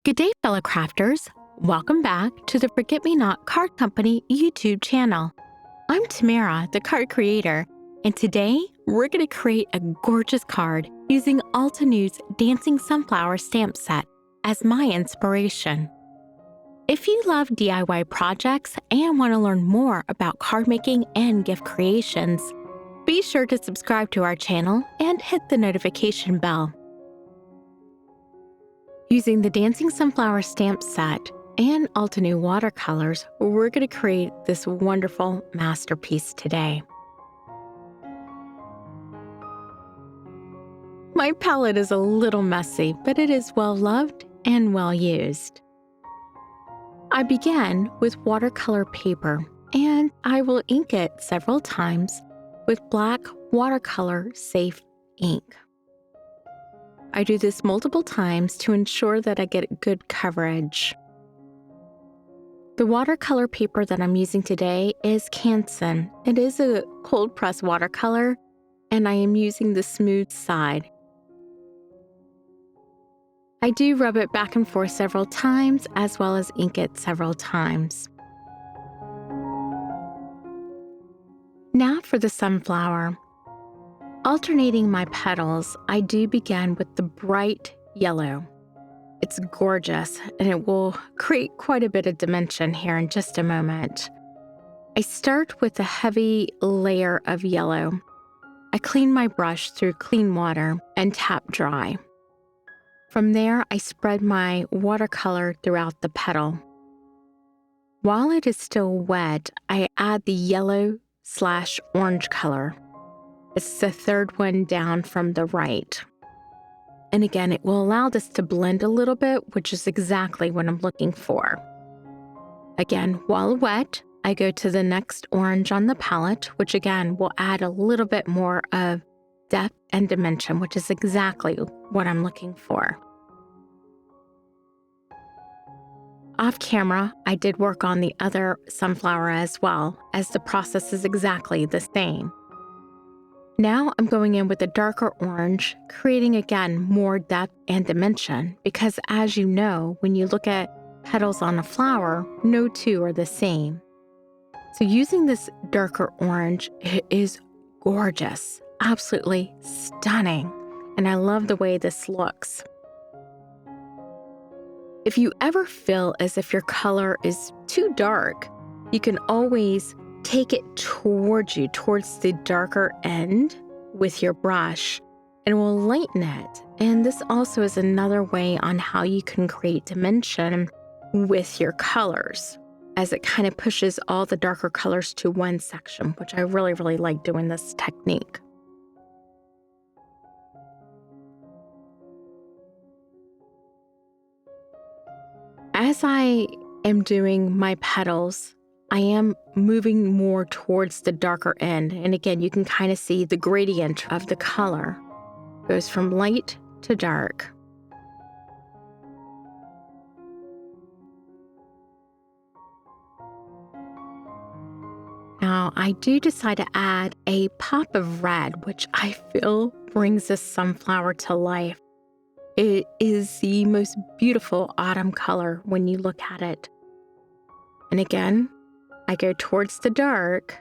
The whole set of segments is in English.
Good day, fellow crafters. Welcome back to the Forget Me Not Card Company YouTube channel. I'm Tamara, the card creator, and today we're going to create a gorgeous card using Altenew's Dancing Sunflower stamp set as my inspiration. If you love DIY projects and want to learn more about card making and gift creations, be sure to subscribe to our channel and hit the notification bell. Using the Dancing Sunflower stamp set and Altenew watercolors, we're going to create this wonderful masterpiece today. My palette is a little messy, but it is well loved and well used. I begin with watercolor paper, and I will ink it several times with black watercolor safe ink. I do this multiple times to ensure that I get good coverage. The watercolor paper that I'm using today is Canson. It is a cold press watercolor, and I am using the smooth side. I do rub it back and forth several times, as well as ink it several times. Now for the sunflower. Alternating my petals, I do begin with the bright yellow. It's gorgeous, and it will create quite a bit of dimension here in just a moment. I start with a heavy layer of yellow. I clean my brush through clean water and tap dry. From there, I spread my watercolor throughout the petal. While it is still wet, I add the yellow/orange color. It's the third one down from the right. And again, it will allow this to blend a little bit, which is exactly what I'm looking for. Again, while wet, I go to the next orange on the palette, which again will add a little bit more of depth and dimension, which is exactly what I'm looking for. Off camera, I did work on the other sunflower as well, as the process is exactly the same. Now I'm going in with a darker orange, creating again more depth and dimension, because as you know, when you look at petals on a flower, no two are the same. So using this darker orange, it is gorgeous, absolutely stunning, and I love the way this looks. If you ever feel as if your color is too dark, you can always take it towards you, towards the darker end with your brush, and it will lighten it. And this also is another way on how you can create dimension with your colors, as it kind of pushes all the darker colors to one section, which I really, really like doing this technique. As I am doing my petals, I am moving more towards the darker end. And again, you can kind of see the gradient of the color. It goes from light to dark. Now, I do decide to add a pop of red, which I feel brings this sunflower to life. It is the most beautiful autumn color when you look at it. And again, I go towards the dark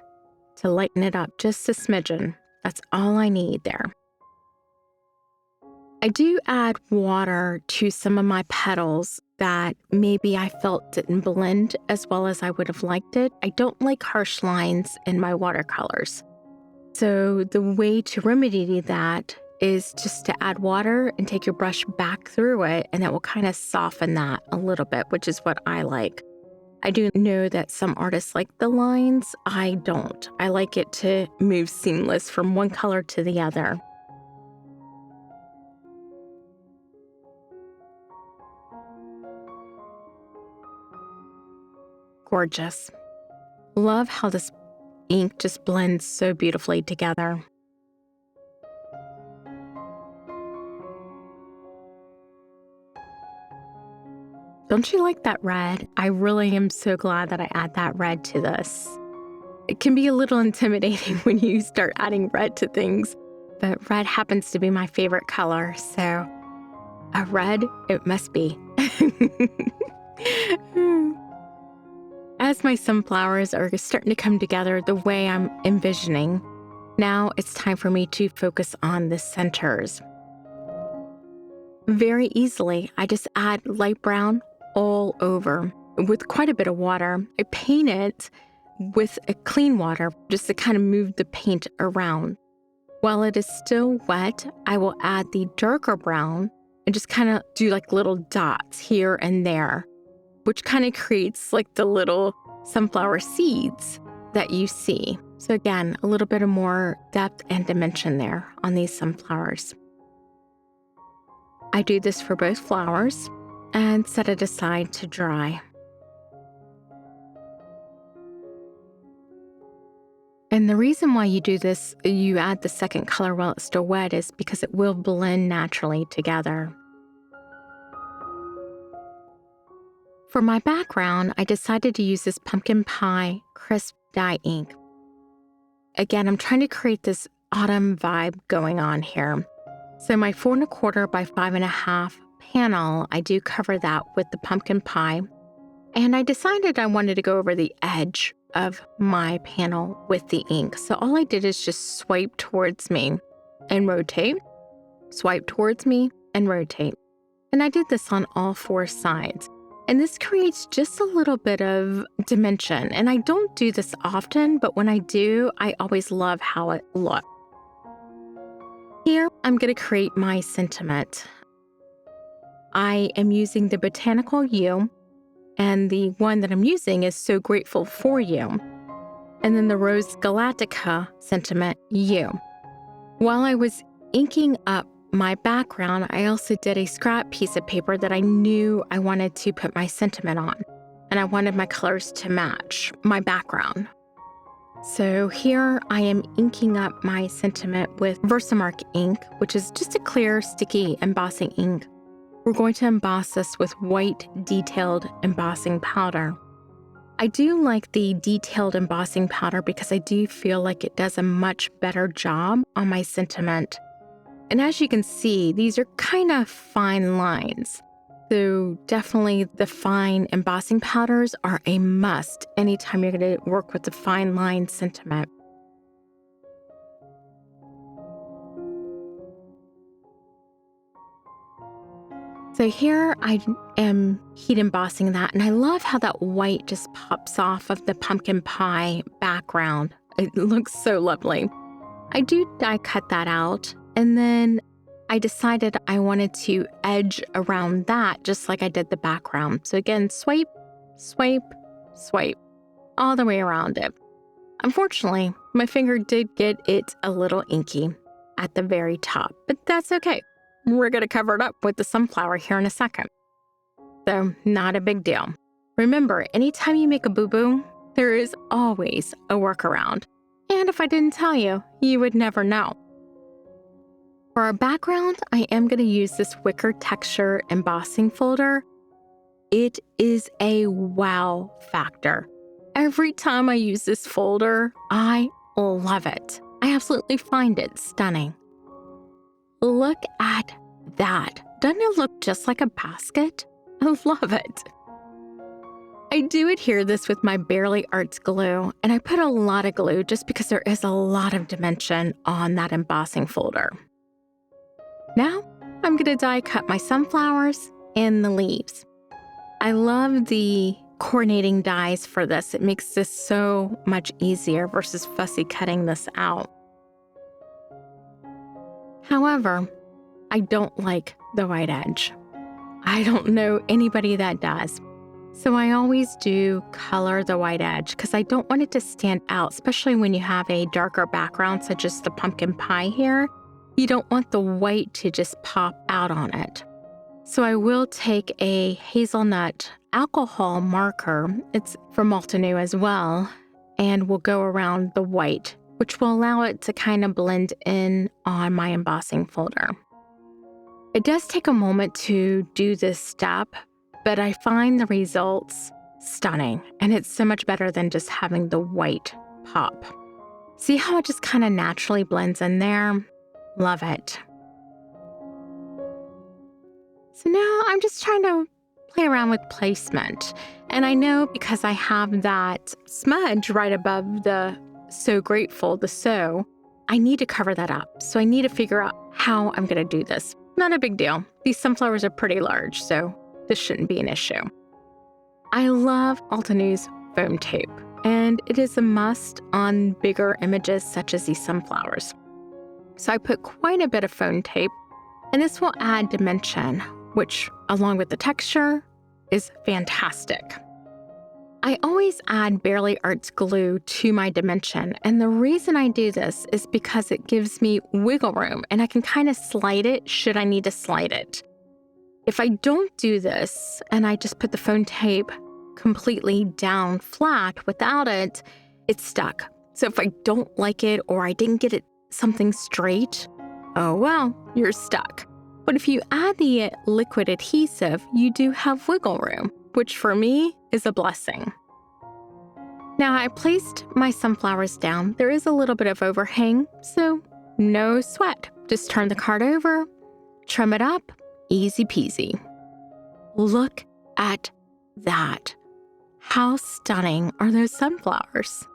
to lighten it up just a smidgen. That's all I need there. I do add water to some of my petals that maybe I felt didn't blend as well as I would have liked it. I don't like harsh lines in my watercolors. So the way to remedy that is just to add water and take your brush back through it, and that will kind of soften that a little bit, which is what I like. I do know that some artists like the lines. I don't. I like it to move seamless from one color to the other. Gorgeous. Love how this ink just blends so beautifully together. Don't you like that red? I really am so glad that I add that red to this. It can be a little intimidating when you start adding red to things, but red happens to be my favorite color, so a red it must be. As my sunflowers are starting to come together the way I'm envisioning, now it's time for me to focus on the centers. Very easily, I just add light brown all over with quite a bit of water. I paint it with a clean water just to kind of move the paint around. While it is still wet, I will add the darker brown and just kind of do like little dots here and there, which kind of creates like the little sunflower seeds that you see. So again, a little bit of more depth and dimension there on these sunflowers. I do this for both flowers and set it aside to dry. And the reason why you do this, you add the second color while it's still wet, is because it will blend naturally together. For my background, I decided to use this pumpkin pie crisp dye ink. Again, I'm trying to create this autumn vibe going on here. So my 4 1/4 by 5 1/2 panel, I do cover that with the pumpkin pie. And I decided I wanted to go over the edge of my panel with the ink. So all I did is just swipe towards me and rotate, swipe towards me and rotate. And I did this on all 4 sides. And this creates just a little bit of dimension. And I don't do this often, but when I do, I always love how it looks. Here, I'm going to create my sentiment. I am using the Botanical You, and the one that I'm using is So Grateful for You. And then the Rose Galactica sentiment, You. While I was inking up my background, I also did a scrap piece of paper that I knew I wanted to put my sentiment on. And I wanted my colors to match my background. So here I am inking up my sentiment with Versamark ink, which is just a clear, sticky embossing ink. We're going to emboss this with white detailed embossing powder. I do like the detailed embossing powder because I do feel like it does a much better job on my sentiment. And as you can see, these are kind of fine lines. So definitely the fine embossing powders are a must anytime you're going to work with the fine line sentiment. So here I am heat embossing that, and I love how that white just pops off of the pumpkin pie background. It looks so lovely. I do die cut that out, and then I decided I wanted to edge around that just like I did the background. So again, swipe, swipe, swipe, all the way around it. Unfortunately, my finger did get it a little inky at the very top, but that's okay. We're going to cover it up with the sunflower here in a second. So not a big deal. Remember, anytime you make a boo-boo, there is always a workaround. And if I didn't tell you, you would never know. For our background, I am going to use this wicker texture embossing folder. It is a wow factor. Every time I use this folder, I love it. I absolutely find it stunning. Look at that. Doesn't it look just like a basket? I love it. I do adhere this with my Barely Arts glue, and I put a lot of glue just because there is a lot of dimension on that embossing folder. Now, I'm going to die cut my sunflowers and the leaves. I love the coordinating dies for this. It makes this so much easier versus fussy cutting this out. However, I don't like the white edge. I don't know anybody that does. So I always do color the white edge because I don't want it to stand out, especially when you have a darker background such as the pumpkin pie here. You don't want the white to just pop out on it. So I will take a hazelnut alcohol marker, it's from Altenew as well, and we'll go around the white, which will allow it to kind of blend in on my embossing folder. It does take a moment to do this step, but I find the results stunning, and it's so much better than just having the white pop. See how it just kind of naturally blends in there? Love it. So now I'm just trying to play around with placement. And I know because I have that smudge right above the So Grateful, the so, I need to cover that up. So I need to figure out how I'm going to do this. Not a big deal. These sunflowers are pretty large, so this shouldn't be an issue. I love Altenew's foam tape, and it is a must on bigger images such as these sunflowers. So I put quite a bit of foam tape, and this will add dimension, which, along with the texture, is fantastic. I always add Barely Arts glue to my dimension, and the reason I do this is because it gives me wiggle room, and I can kind of slide it should I need to slide it. If I don't do this, and I just put the foam tape completely down flat without it, it's stuck. So if I don't like it or I didn't get it something straight, oh well, you're stuck. But if you add the liquid adhesive, you do have wiggle room, which for me is a blessing. Now I placed my sunflowers down. There is a little bit of overhang, so no sweat. Just turn the card over, trim it up, easy peasy. Look at that. How stunning are those sunflowers?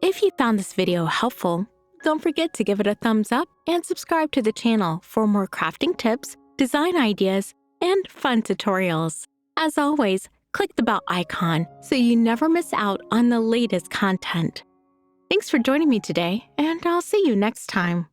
If you found this video helpful, don't forget to give it a thumbs up and subscribe to the channel for more crafting tips, design ideas, and fun tutorials. As always, click the bell icon so you never miss out on the latest content. Thanks for joining me today, and I'll see you next time.